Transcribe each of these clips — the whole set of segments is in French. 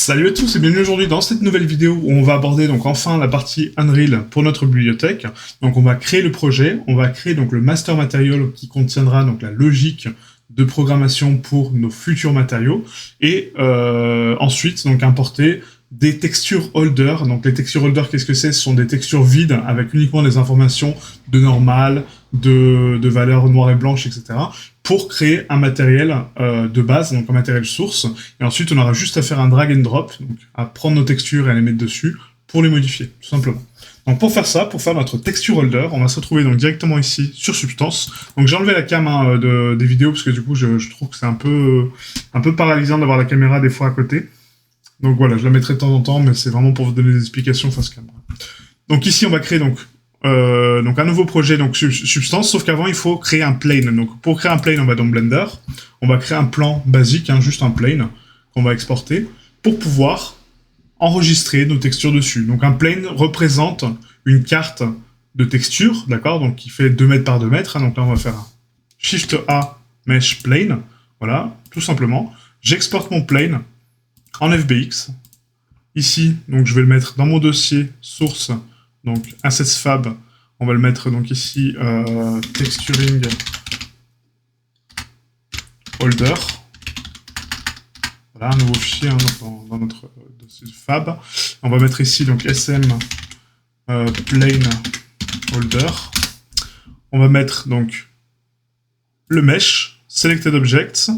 Salut à tous et bienvenue aujourd'hui dans cette nouvelle vidéo où on va aborder donc enfin la partie Unreal pour notre bibliothèque. Donc on va créer le projet, on va créer donc le master material qui contiendra donc la logique de programmation pour nos futurs matériaux et ensuite donc importer des textures holder. Donc les textures holder, qu'est-ce que c'est? Ce sont des textures vides avec uniquement des informations de normal, de valeurs noires et blanches, etc. pour créer un matériel de base, donc un matériel source. Et ensuite, on aura juste à faire un drag and drop, donc à prendre nos textures et à les mettre dessus pour les modifier, tout simplement. Donc pour faire ça, pour faire notre texture holder, on va se retrouver donc directement ici sur Substance. Donc j'ai enlevé la cam des vidéos parce que du coup je trouve que c'est un peu paralysant d'avoir la caméra des fois à côté. Donc voilà, je la mettrai de temps en temps, mais c'est vraiment pour vous donner des explications face caméra. Donc ici on va créer donc un nouveau projet, donc Substance, sauf qu'avant il faut créer un plane. Donc pour créer un plane, on va dans Blender, on va créer un plan basique, juste un plane qu'on va exporter pour pouvoir enregistrer nos textures dessus. Donc un plane représente une carte de texture, d'accord, donc qui fait 2 mètres par 2 mètres. Donc là on va faire un Shift A Mesh Plane, voilà, tout simplement. J'exporte mon plane en FBX. Ici, donc je vais le mettre dans mon dossier source. Donc Assets Fab, on va le mettre donc ici Texturing Holder. Voilà, un nouveau fichier dans notre dossier Fab. On va mettre ici donc SM Plane Holder. On va mettre donc le mesh, Selected Objects.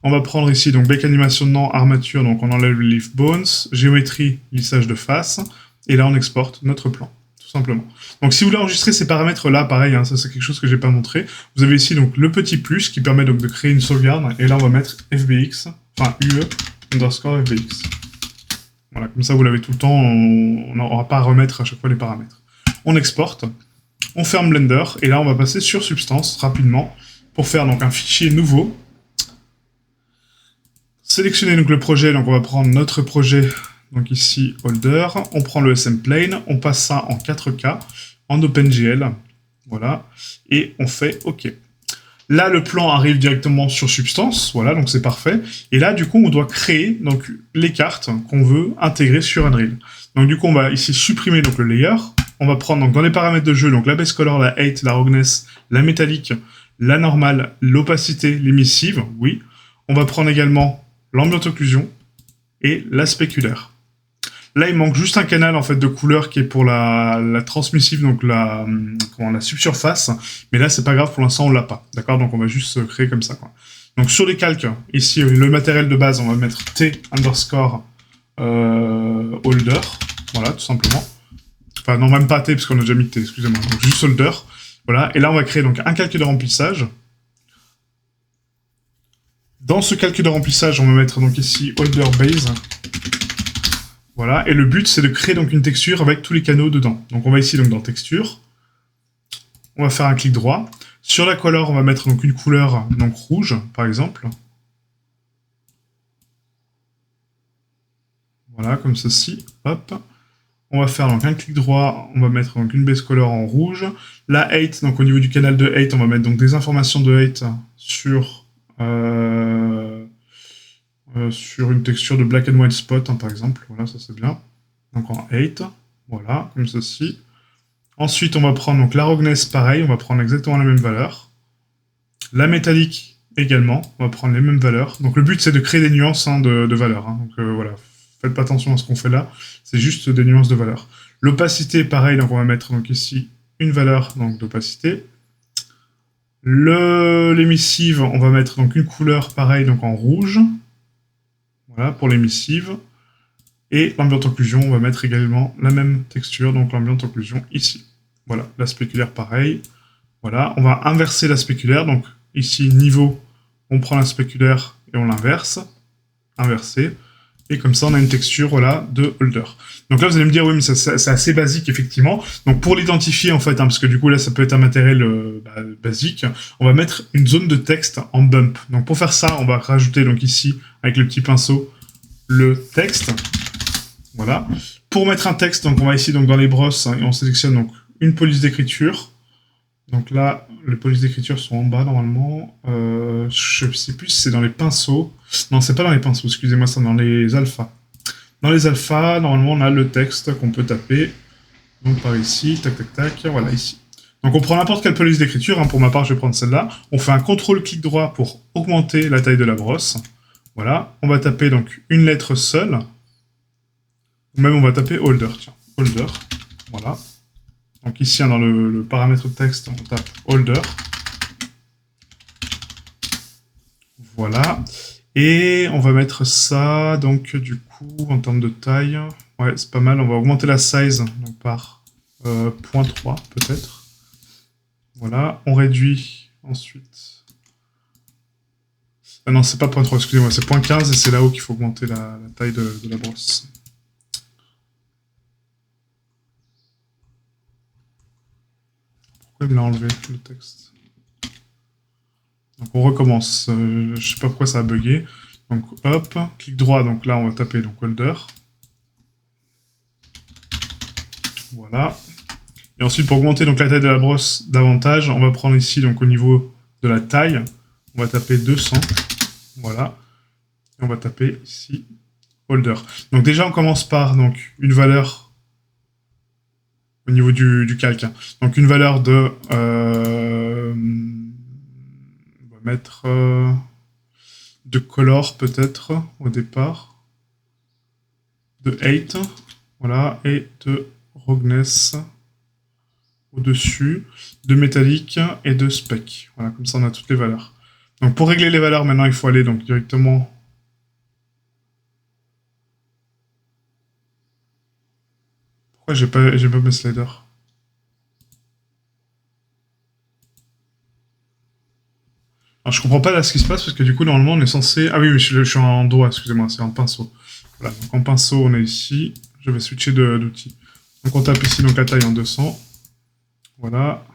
On va prendre ici donc Bec Animation de nom, armature, donc on enlève le Leaf Bones, géométrie, lissage de face, et là on exporte notre plan. Simplement. Donc si vous voulez enregistrer ces paramètres là, pareil, ça c'est quelque chose que j'ai pas montré. Vous avez ici donc le petit plus qui permet donc de créer une sauvegarde, et là on va mettre FBX, enfin UE_FBX. Voilà, comme ça vous l'avez tout le temps, on n'aura pas à remettre à chaque fois les paramètres. On exporte, on ferme Blender, et là on va passer sur Substance rapidement pour faire donc un fichier nouveau. Sélectionner donc le projet, donc on va prendre notre projet. Donc ici, Holder, on prend le SM Plane, on passe ça en 4K, en OpenGL, voilà, et on fait OK. Là, le plan arrive directement sur Substance, voilà, donc c'est parfait. Et là, du coup, on doit créer donc les cartes qu'on veut intégrer sur Unreal. Donc du coup, on va ici supprimer donc le layer. On va prendre donc dans les paramètres de jeu, donc la base color, la height, la roughness, la métallique, la normale, l'opacité, l'émissive, oui. On va prendre également l'ambient occlusion et la spéculaire. Là, il manque juste un canal en fait de couleur qui est pour la transmissive, donc la subsurface. Mais là, c'est pas grave, pour l'instant, on l'a pas. D'accord? Donc, on va juste créer comme ça, quoi. Donc, sur les calques, ici, le matériel de base, on va mettre T_holder. Voilà, tout simplement. Enfin, non, même pas T, parce qu'on a déjà mis T, excusez-moi. Donc, juste holder. Voilà. Et là, on va créer donc un calque de remplissage. Dans ce calque de remplissage, on va mettre donc ici holder base. Voilà, et le but, c'est de créer donc une texture avec tous les canaux dedans. Donc on va ici donc dans texture, on va faire un clic droit. Sur la color, on va mettre donc une couleur donc rouge, par exemple. Voilà, comme ceci. Hop. On va faire donc un clic droit, on va mettre donc une base color en rouge. La height, donc au niveau du canal de height, on va mettre donc des informations de height sur une texture de black and white spot, par exemple. Voilà, ça c'est bien. Donc en 8, voilà, comme ceci. Ensuite, on va prendre donc la roughness, pareil, on va prendre exactement la même valeur. La métallique également, on va prendre les mêmes valeurs. Donc le but, c'est de créer des nuances de valeurs. Donc voilà, faites pas attention à ce qu'on fait là, c'est juste des nuances de valeurs. L'opacité, pareil, donc on va mettre donc ici une valeur d'opacité. L'émissive, on va mettre donc une couleur, pareil, donc en rouge. Voilà, pour l'émissive. Et l'ambient occlusion, on va mettre également la même texture, donc l'ambient occlusion ici. Voilà, la spéculaire pareil. Voilà, on va inverser la spéculaire, donc ici, niveau, on prend la spéculaire et on l'inverse. Inversé. Et comme ça, on a une texture, voilà, de holder. Donc là, vous allez me dire, oui, mais c'est assez basique, effectivement. Donc pour l'identifier, en fait, parce que du coup, là, ça peut être un matériel basique, on va mettre une zone de texte en bump. Donc pour faire ça, on va rajouter, donc ici, avec le petit pinceau, le texte. Voilà. Pour mettre un texte, donc on va ici donc dans les brosses et on sélectionne donc une police d'écriture. Donc là, les polices d'écriture sont en bas normalement. Je sais plus si c'est dans les pinceaux. Non, c'est pas dans les pinceaux, excusez-moi, c'est dans les alphas. Dans les alphas, normalement, on a le texte qu'on peut taper. Donc par ici, tac, tac, tac, voilà, ici. Donc on prend n'importe quelle police d'écriture, hein. Pour ma part, je vais prendre celle-là. On fait un contrôle-clic droit pour augmenter la taille de la brosse. Voilà, on va taper donc une lettre seule. Ou même on va taper holder, tiens, holder, voilà. Donc ici, hein, dans le paramètre de texte, on tape holder. Voilà. Et on va mettre ça, donc du coup, en termes de taille, ouais, c'est pas mal. On va augmenter la size donc, par 0.3 peut-être. Voilà, on réduit ensuite. Ah non, c'est pas 0.3, excusez-moi, c'est 0.15 et c'est là-haut qu'il faut augmenter la taille de la brosse. Pourquoi il me l'a enlevé, le texte? Donc on recommence, je sais pas pourquoi ça a bugué. Donc hop, clic droit, donc là on va taper donc holder. Voilà. Et ensuite pour augmenter donc la taille de la brosse davantage, on va prendre ici donc au niveau de la taille, on va taper 200. Voilà. Et on va taper ici holder. Donc déjà on commence par donc une valeur au niveau du calque. Donc une valeur de on va mettre de color peut-être au départ, de 8, voilà, et de roughness au-dessus, de métallique et de spec. Voilà, comme ça on a toutes les valeurs. Donc pour régler les valeurs maintenant il faut aller donc directement pourquoi j'ai pas mes sliders? Alors je comprends pas là ce qui se passe parce que du coup normalement on est censé... Ah oui, mais je suis en doigt, excusez-moi, c'est en pinceau. Voilà, donc en pinceau on est ici, je vais switcher d'outil. Donc on tape ici donc la taille en 200. Voilà.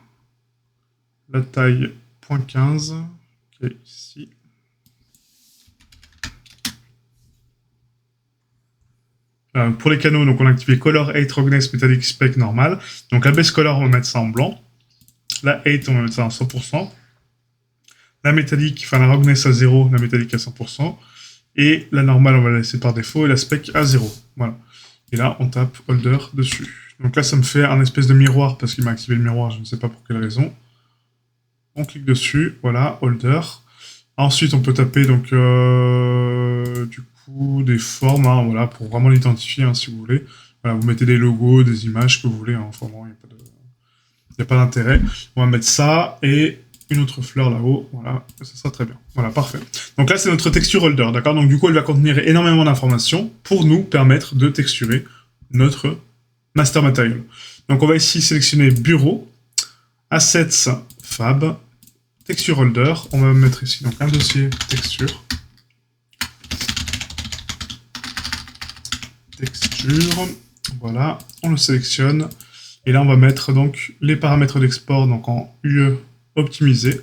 La taille 0.15, qui est ici. Pour les canaux, donc on a activé Color 8 Roughness Metallic Spec normal. Donc la base color, on va mettre ça en blanc. La 8, on va mettre ça en 100%. La métallique, enfin la roughness à 0, la métallique à 100%. Et la normale, on va la laisser par défaut. Et la spec à 0. Voilà. Et là, on tape holder dessus. Donc là, ça me fait un espèce de miroir parce qu'il m'a activé le miroir, je ne sais pas pour quelle raison. On clique dessus, voilà, holder. Ensuite, on peut taper donc du coup des formes, hein, voilà, pour vraiment l'identifier, hein, si vous voulez. Voilà, vous mettez des logos, des images que vous voulez, hein, enfin bon, il n'y a pas d'intérêt. On va mettre ça et une autre fleur là-haut, voilà, ça sera très bien. Voilà, parfait. Donc là, c'est notre texture holder, d'accord? Donc du coup, elle va contenir énormément d'informations pour nous permettre de texturer notre master material. Donc on va ici sélectionner bureau, assets, fab, texture holder, on va mettre ici donc un dossier texture. Texture, voilà, on le sélectionne. Et là, on va mettre donc les paramètres d'export donc en UE optimisé,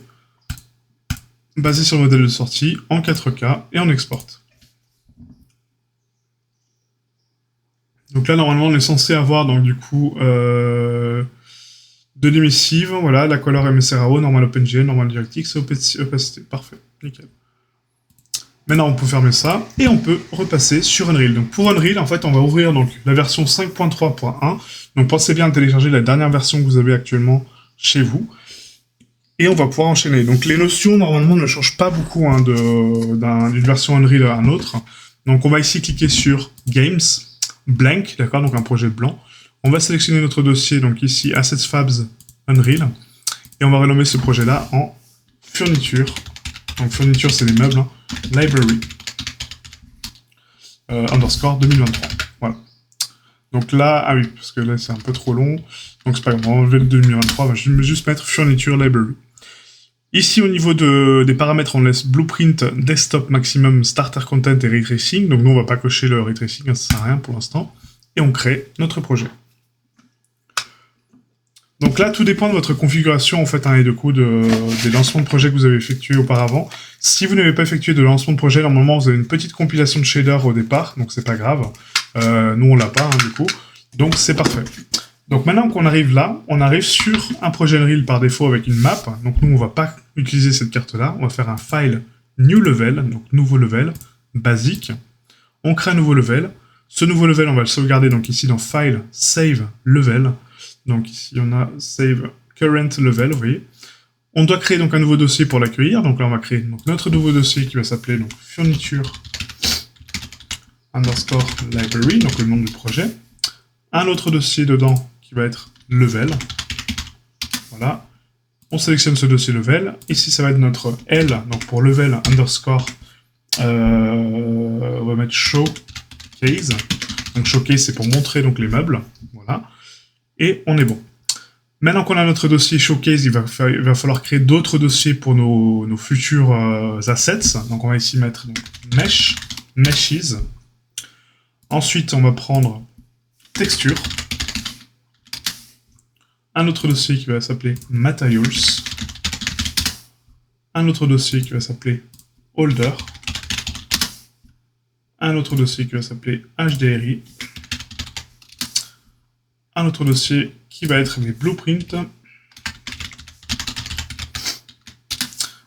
basé sur le modèle de sortie, en 4K, et on exporte. Donc là, normalement, on est censé avoir donc du coup de l'émissive, voilà, la color MSRAO, normal OpenGL, normal DirectX, opacité, parfait, nickel. Maintenant, on peut fermer ça, et on peut repasser sur Unreal. Donc pour Unreal, en fait, on va ouvrir donc la version 5.3.1. Donc pensez bien à télécharger la dernière version que vous avez actuellement chez vous. Et on va pouvoir enchaîner. Donc les notions, normalement, ne changent pas beaucoup hein, d'une version Unreal à une autre. Donc on va ici cliquer sur Games, Blank, d'accord, donc un projet blanc. On va sélectionner notre dossier, donc ici, Assets Fabs Unreal. Et on va renommer ce projet-là en Furniture. Donc Furniture, c'est les meubles, hein. Library. Underscore 2023. Voilà. Donc là, ah oui, parce que là, c'est un peu trop long. Donc c'est pas grave, on va enlever le 2023. Je vais juste mettre Furniture Library. Ici, au niveau des paramètres, on laisse Blueprint, Desktop Maximum, Starter Content et Ray Tracing. Donc nous, on va pas cocher le Ray Tracing, ça sert à rien pour l'instant. Et on crée notre projet. Donc là, tout dépend de votre configuration, en fait, hein, et du coup, des lancements de projet que vous avez effectués auparavant. Si vous n'avez pas effectué de lancement de projet, normalement, vous avez une petite compilation de shader au départ, donc c'est pas grave. Nous, on l'a pas, hein, du coup. Donc c'est parfait. Donc maintenant qu'on arrive là, on arrive sur un projet Unreal par défaut avec une map. Donc nous, on va pas utiliser cette carte-là. On va faire un file new level, donc nouveau level, basique. On crée un nouveau level. Ce nouveau level, on va le sauvegarder donc ici dans File, Save Level. Donc ici, on a Save Current Level, vous voyez. On doit créer donc un nouveau dossier pour l'accueillir. Donc là, on va créer donc, notre nouveau dossier qui va s'appeler donc Furniture underscore library, donc le nom du projet. Un autre dossier dedans qui va être level. Voilà. On sélectionne ce dossier level. Ici, ça va être notre L, donc pour level underscore, on va mettre showcase. Donc showcase, c'est pour montrer donc les meubles. Voilà. Et on est bon. Maintenant qu'on a notre dossier showcase, il va falloir créer d'autres dossiers pour nos futurs assets. Donc on va ici mettre donc, meshes. Ensuite, on va prendre texture. Un autre dossier qui va s'appeler materials. Un autre dossier qui va s'appeler holder. Un autre dossier qui va s'appeler HDRI. Un autre dossier qui va être les blueprints.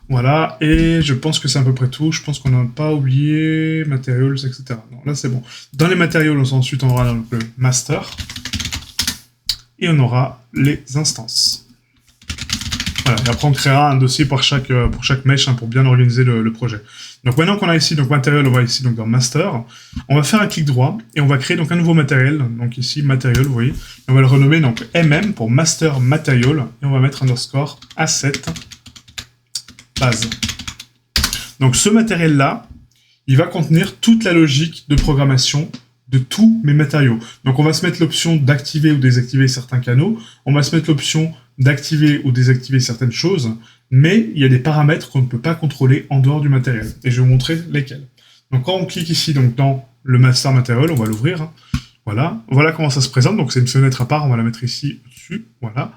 Voilà, et je pense que c'est à peu près tout. Je pense qu'on n'a pas oublié materials, etc. Non, là c'est bon. Dans les materials, ensuite on aura donc le master. Et on aura les instances. Voilà, et après on créera un dossier pour chaque mesh pour bien organiser le projet. Donc maintenant qu'on a ici donc matériel, on va ici donc dans master, on va faire un clic droit et on va créer donc un nouveau matériel. Donc ici matériel, vous voyez, et on va le renommer donc MM pour master material et on va mettre underscore asset base. Donc ce matériel là, il va contenir toute la logique de programmation de tous mes matériaux. Donc on va se mettre l'option d'activer ou désactiver certains canaux, on va se mettre l'option d'activer ou désactiver certaines choses, mais il y a des paramètres qu'on ne peut pas contrôler en dehors du matériel. Et je vais vous montrer lesquels. Donc quand on clique ici donc dans le master matériel, on va l'ouvrir. Hein. Voilà comment ça se présente. Donc c'est une fenêtre à part, on va la mettre ici au-dessus. Voilà.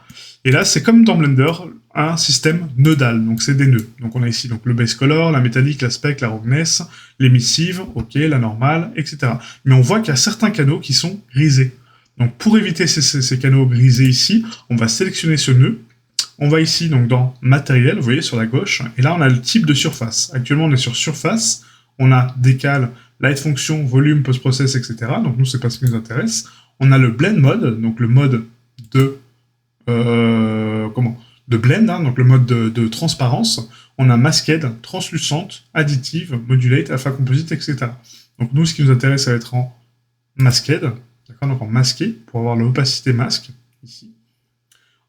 Et là, c'est comme dans Blender, un système nodal. Donc c'est des nœuds. Donc on a ici donc le base color, la métallique, l'aspect, la roughness, l'émissive, ok, la normale, etc. Mais on voit qu'il y a certains canaux qui sont grisés. Donc pour éviter ces canaux grisés ici, on va sélectionner ce nœud. On va ici donc dans matériel, vous voyez sur la gauche, et là on a le type de surface. Actuellement on est sur surface, on a décal, light function, volume, post-process, etc. Donc nous c'est pas ce qui nous intéresse. On a le blend mode, donc le mode de blend, hein, donc le mode de transparence. On a masked, translucente, additive, modulate, alpha composite, etc. Donc nous ce qui nous intéresse ça va être en masked. D'accord, donc en masqué, pour avoir l'opacité masque, ici.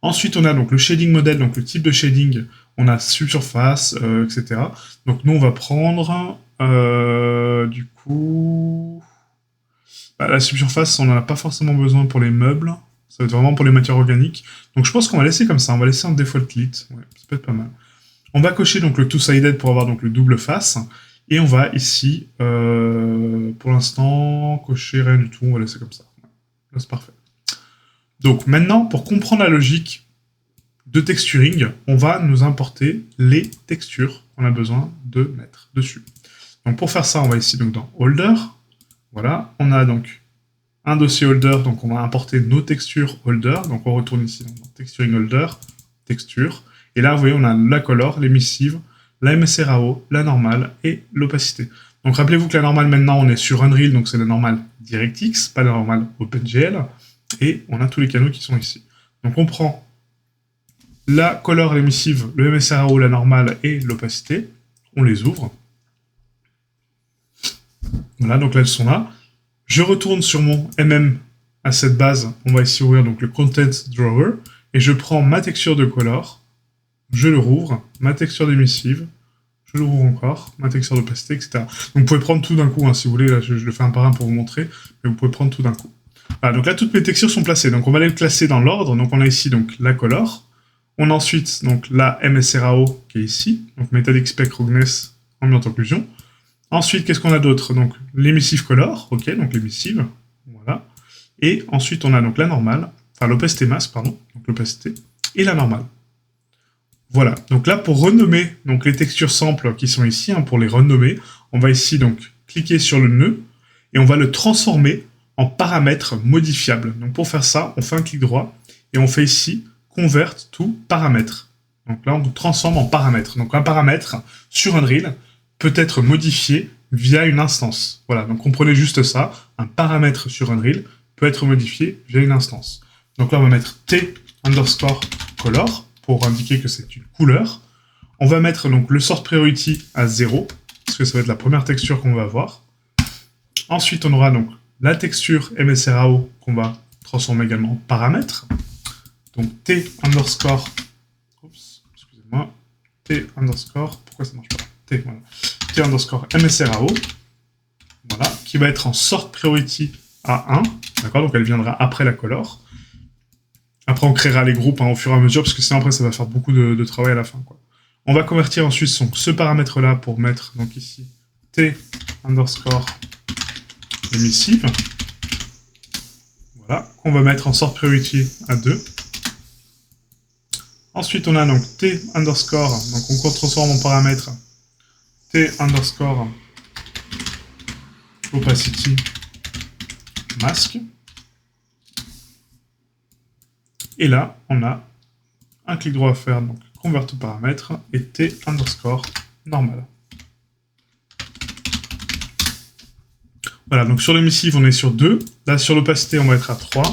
Ensuite, on a donc le shading model, donc le type de shading, on a subsurface, etc. Donc nous, on va prendre, du coup... la subsurface, on n'en a pas forcément besoin pour les meubles, ça va être vraiment pour les matières organiques. Donc je pense qu'on va laisser comme ça, on va laisser en default lit, ouais, ça peut être pas mal. On va cocher donc le two-sided pour avoir donc le double face, et on va ici, pour l'instant, cocher rien du tout, on va laisser comme ça. Là, c'est parfait. Donc maintenant, pour comprendre la logique de texturing, on va nous importer les textures qu'on a besoin de mettre dessus. Donc pour faire ça, on va ici donc dans Holder. Voilà, on a donc un dossier Holder, donc on va importer nos textures Holder. Donc on retourne ici dans Texturing Holder, Texture. Et là, vous voyez, on a la color, l'émissive, la MSRAO, la normale et l'opacité. Donc rappelez-vous que la normale maintenant, on est sur Unreal, donc c'est la normale DirectX, pas la normale OpenGL. Et on a tous les canaux qui sont ici. Donc on prend la color, l'émissive, le MSRAO, la normale et l'opacité. On les ouvre. Voilà, donc là elles sont là. Je retourne sur mon MM à cette base. On va ici ouvrir donc le Content Drawer. Et je prends ma texture de color. Je le rouvre. Ma texture d'émissive. Je le rouvre encore. Ma texture d'opacité, etc. Donc vous pouvez prendre tout d'un coup. Hein, si vous voulez, là je le fais un par un pour vous montrer. Mais vous pouvez prendre tout d'un coup. Voilà, donc là, toutes mes textures sont placées. Donc, on va les classer dans l'ordre. Donc, on a ici donc la color. On a ensuite donc la MSRAO qui est ici. Donc, Metallic Spec Roughness Ambient Occlusion. Ensuite, qu'est-ce qu'on a d'autre? Donc, l'émissive color. Ok, donc l'émissive. Voilà. Et ensuite, on a donc la normale. Enfin, l'opacité mask, pardon. Donc, l'opacité. Et la normale. Voilà. Donc là, pour renommer donc, les textures samples qui sont ici, hein, pour les renommer, on va ici donc cliquer sur le nœud et on va le transformer en paramètres modifiables. Donc pour faire ça, on fait un clic droit et on fait ici Convert to paramètres. Donc là, on transforme en paramètres. Donc un paramètre sur Unreal peut être modifié via une instance. Voilà, donc comprenez juste ça. un paramètre sur Unreal peut être modifié via une instance. Donc là, on va mettre t_color pour indiquer que c'est une couleur. On va mettre donc le sort priority à 0, parce que ça va être la première texture qu'on va avoir. Ensuite, on aura donc la texture MSRAO qu'on va transformer également en paramètre. Donc t_, oups, excusez-moi, t_, pourquoi ça marche pas? Voilà. t_MSRAO, voilà, qui va être en sort priority à 1, d'accord, donc elle viendra après la color. Après, on créera les groupes au fur et à mesure, parce que sinon après ça va faire beaucoup de travail à la fin, quoi. On va convertir ensuite ce paramètre-là pour mettre, donc ici, t_emissive, voilà, qu'on va mettre en sort priority à 2. Ensuite, on a donc t_, donc on transforme en paramètre t_opacity mask. Et là, on a un clic droit à faire, donc convert au paramètre, et t_, normal. Voilà, donc sur l'émissive, on est sur 2. Là, sur l'opacité, on va être à 3.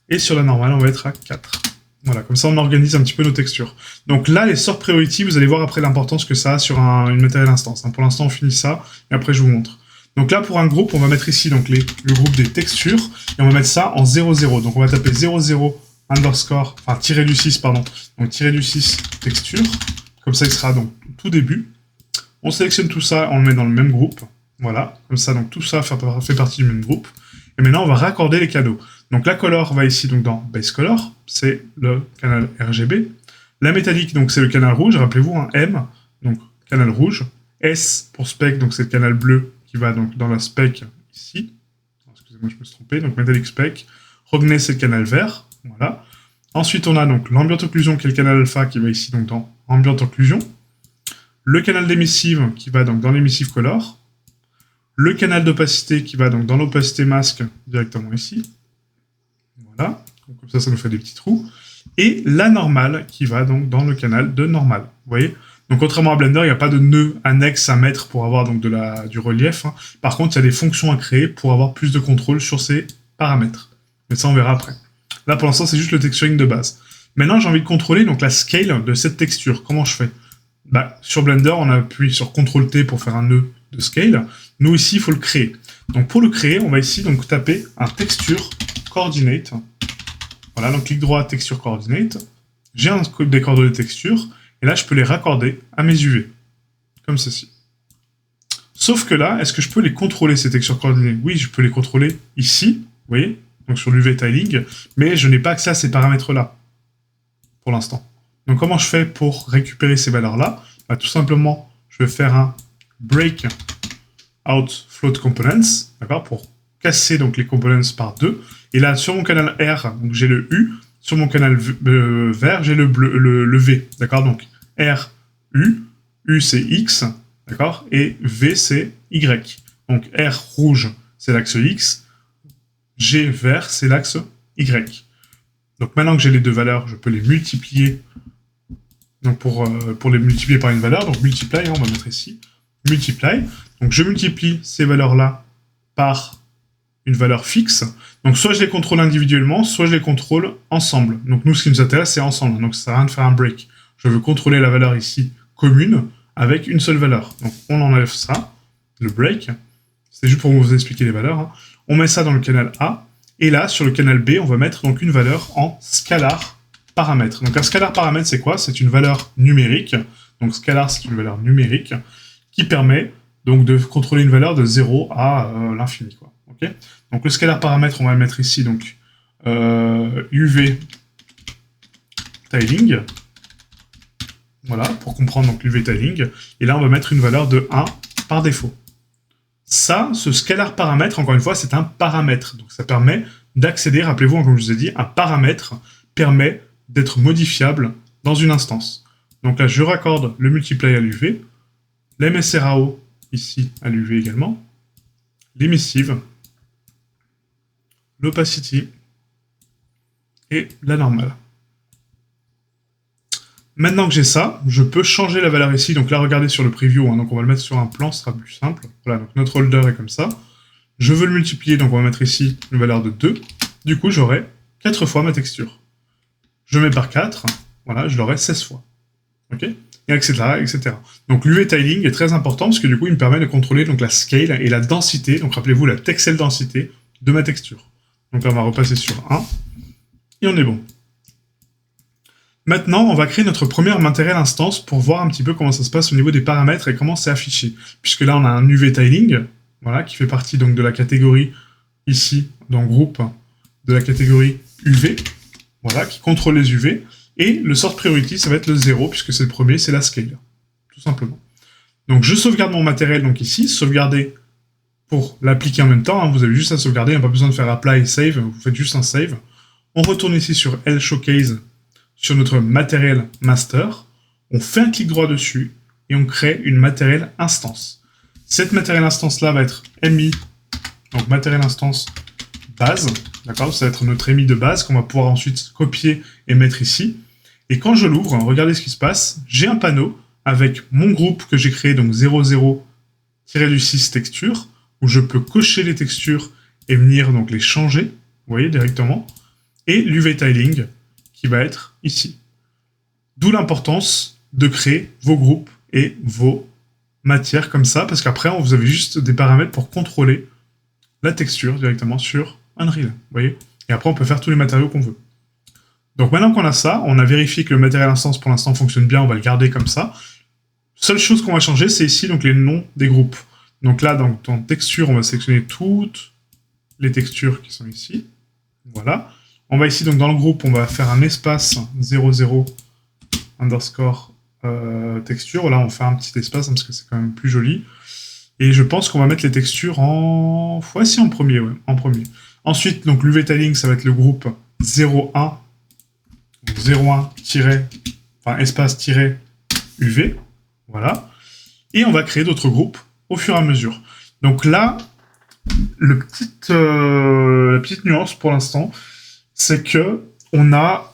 Et sur la normale, on va être à 4. Voilà, comme ça, on organise un petit peu nos textures. Donc là, les sorts priority, vous allez voir après l'importance que ça a sur une matériel instance. Pour l'instant, on finit ça, et après, je vous montre. Donc là, pour un groupe, on va mettre ici donc, le groupe des textures, et on va mettre ça en 0,0. Donc on va taper 0,0 tiré du 6, pardon. Donc tiré du 6 texture. Comme ça, il sera donc tout début. On sélectionne tout ça, on le met dans le même groupe. Voilà, comme ça, donc tout ça fait partie du même groupe. Et maintenant, on va raccorder les canaux. Donc la color va ici donc dans base color, c'est le canal RGB. La métallique, donc c'est le canal rouge, rappelez-vous, un M, donc canal rouge. S pour spec, donc c'est le canal bleu qui va donc dans la spec ici. Excusez-moi, je me suis trompé, donc metallic spec. Rogney, c'est le canal vert, voilà. Ensuite, on a donc l'ambient occlusion qui est le canal alpha qui va ici donc dans ambient occlusion. Le canal d'émissive qui va donc dans l'émissive color. Le canal d'opacité qui va donc dans l'opacité masque directement ici. Voilà, donc comme ça nous fait des petits trous. Et la normale qui va donc dans le canal de normal. Vous voyez? Donc contrairement à Blender, il n'y a pas de nœud annexe à mettre pour avoir donc du relief. Par contre, il y a des fonctions à créer pour avoir plus de contrôle sur ces paramètres. Mais ça, on verra après. Là, pour l'instant, c'est juste le texturing de base. Maintenant, j'ai envie de contrôler donc la scale de cette texture. Comment je fais? Sur Blender, on appuie sur CTRL-T pour faire un nœud de scale. Nous, ici, il faut le créer. Donc, pour le créer, on va ici donc taper un texture coordinate. Voilà, donc clic droit, texture coordinate. J'ai un des coordonnées de texture. Et là, je peux les raccorder à mes UV. Comme ceci. Sauf que là, est-ce que je peux les contrôler, ces textures coordonnées? Oui, je peux les contrôler ici. Vous voyez? Donc sur l'UV tiling. Mais je n'ai pas accès à ces paramètres-là. Pour l'instant. Donc comment je fais pour récupérer ces valeurs-là? Tout simplement, je vais faire un break out float components, d'accord, pour casser donc les components par 2. Et là, sur mon canal R, j'ai le U. Sur mon canal vert, j'ai le V, d'accord. Donc R, U c'est X, d'accord, et V c'est Y. Donc R rouge, c'est l'axe X. G vert, c'est l'axe Y. Donc maintenant que j'ai les deux valeurs, je peux les multiplier. Donc pour les multiplier par une valeur, donc multiply, on va mettre ici, multiply. Donc je multiplie ces valeurs-là par une valeur fixe. Donc soit je les contrôle individuellement, soit je les contrôle ensemble. Donc nous, ce qui nous intéresse, c'est ensemble. Donc ça sert à rien de faire un break. Je veux contrôler la valeur ici commune avec une seule valeur. Donc on enlève ça, le break. C'est juste pour vous expliquer les valeurs. On met ça dans le canal A. Et là, sur le canal B, on va mettre donc une valeur en scalar paramètre. Donc un scalar paramètre, c'est quoi? C'est une valeur numérique. Donc scalar, c'est une valeur numérique qui permet donc de contrôler une valeur de 0 à l'infini, quoi. Okay, donc le scalar paramètre, on va le mettre ici, donc UV tiling. Voilà, pour comprendre donc l'UV tiling. Et là, on va mettre une valeur de 1 par défaut. Ça, ce scalar paramètre, encore une fois, c'est un paramètre. Donc ça permet d'accéder, rappelez-vous, comme je vous ai dit, un paramètre permet d'être modifiable dans une instance. Donc là, je raccorde le multiply à l'UV, l'MSRAO ici à l'UV également, l'émissive, l'opacity et la normale. Maintenant que j'ai ça, je peux changer la valeur ici. Donc là, regardez sur le preview, donc on va le mettre sur un plan, ce sera plus simple. Voilà, donc notre holder est comme ça. Je veux le multiplier, donc on va mettre ici une valeur de 2. Du coup, j'aurai 4 fois ma texture. Je mets par 4, voilà, je l'aurai 16 fois. Ok, et etc., etc. Donc l'UV tiling est très important parce que du coup, il me permet de contrôler donc, la scale et la densité, donc rappelez-vous la texel densité de ma texture. Donc là, on va repasser sur 1, et on est bon. Maintenant, on va créer notre première matériel instance pour voir un petit peu comment ça se passe au niveau des paramètres et comment c'est affiché. Puisque là, on a un UV tiling, voilà, qui fait partie donc de la catégorie ici, dans groupe, de la catégorie UV, voilà, qui contrôle les UV. Et le sort priority, ça va être le 0, puisque c'est le premier, c'est la scale, tout simplement. Donc je sauvegarde mon matériel donc ici, sauvegarder pour l'appliquer en même temps, hein, vous avez juste à sauvegarder, il n'y a pas besoin de faire apply, save, vous faites juste un save. On retourne ici sur L Showcase, sur notre matériel master, on fait un clic droit dessus, et on crée une matériel instance. Cette matériel instance-là va être MI, donc matériel instance base, d'accord, ça va être notre MI de base qu'on va pouvoir ensuite copier et mettre ici. Et quand je l'ouvre, regardez ce qui se passe, j'ai un panneau avec mon groupe que j'ai créé, donc 00-6 textures, où je peux cocher les textures et venir donc les changer, vous voyez, directement, et l'UV tiling qui va être ici. D'où l'importance de créer vos groupes et vos matières comme ça, parce qu'après, vous avez juste des paramètres pour contrôler la texture directement sur Unreal, vous voyez. Et après, on peut faire tous les matériaux qu'on veut. Donc maintenant qu'on a ça, on a vérifié que le matériel instance pour l'instant fonctionne bien, on va le garder comme ça. Seule chose qu'on va changer, c'est ici donc les noms des groupes. Donc là, dans texture, on va sélectionner toutes les textures qui sont ici. Voilà. On va ici, donc dans le groupe, on va faire un espace 00 underscore texture. Là, on fait un petit espace parce que c'est quand même plus joli. Et je pense qu'on va mettre les textures en... Voici en premier, ouais, en premier. Ensuite, donc l'UV tiling, ça va être le groupe 01, 01 enfin espace UV, voilà. Et on va créer d'autres groupes au fur et à mesure. Donc là, la petite nuance pour l'instant, c'est que on a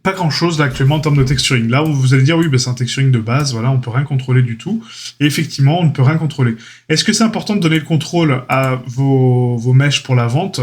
pas grand chose là actuellement en termes de texturing. Là, vous allez dire, oui, bah, c'est un texturing de base, voilà, on peut rien contrôler du tout. Et effectivement, on ne peut rien contrôler. Est-ce que c'est important de donner le contrôle à vos mèches pour la vente ?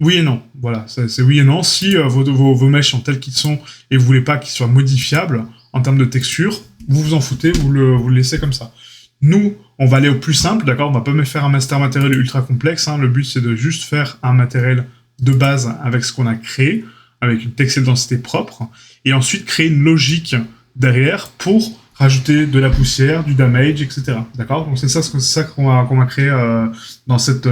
Oui et non. Voilà, c'est oui et non. Si vos mèches sont telles qu'ils sont et vous voulez pas qu'ils soient modifiables en termes de texture, vous vous en foutez, vous le laissez comme ça. Nous, on va aller au plus simple, d'accord ? On va pas me faire un master matériel ultra complexe. Hein. Le but, c'est de juste faire un matériel de base avec ce qu'on a créé, avec une texture densité propre, et ensuite créer une logique derrière pour rajouter de la poussière, du damage, etc. D'accord ? Donc c'est ça qu'on va créer dans cette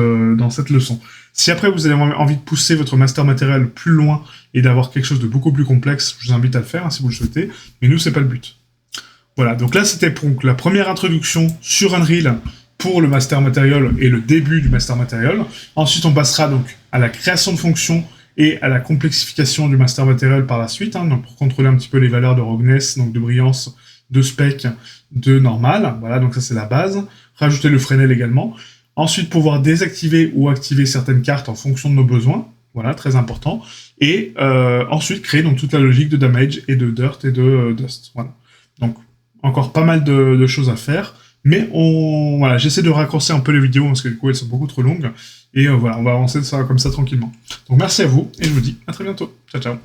leçon. Si après vous avez envie de pousser votre master matériel plus loin et d'avoir quelque chose de beaucoup plus complexe, je vous invite à le faire hein, si vous le souhaitez, mais nous c'est pas le but. Voilà, donc là c'était pour la première introduction sur Unreal pour le master matériel et le début du master matériel. Ensuite on passera donc à la création de fonctions et à la complexification du master matériel par la suite, hein, donc pour contrôler un petit peu les valeurs de roughness, donc de brillance, de spec, de normal. Voilà, donc ça c'est la base. Rajouter le Fresnel également. Ensuite, pouvoir désactiver ou activer certaines cartes en fonction de nos besoins. Voilà, très important. Et ensuite, créer donc toute la logique de damage et de dirt et de dust. Voilà. Donc, encore pas mal de choses à faire. Mais voilà, j'essaie de raccourcir un peu les vidéos parce que du coup, elles sont beaucoup trop longues. Et voilà, on va avancer ça comme ça tranquillement. Donc, merci à vous et je vous dis à très bientôt. Ciao, ciao.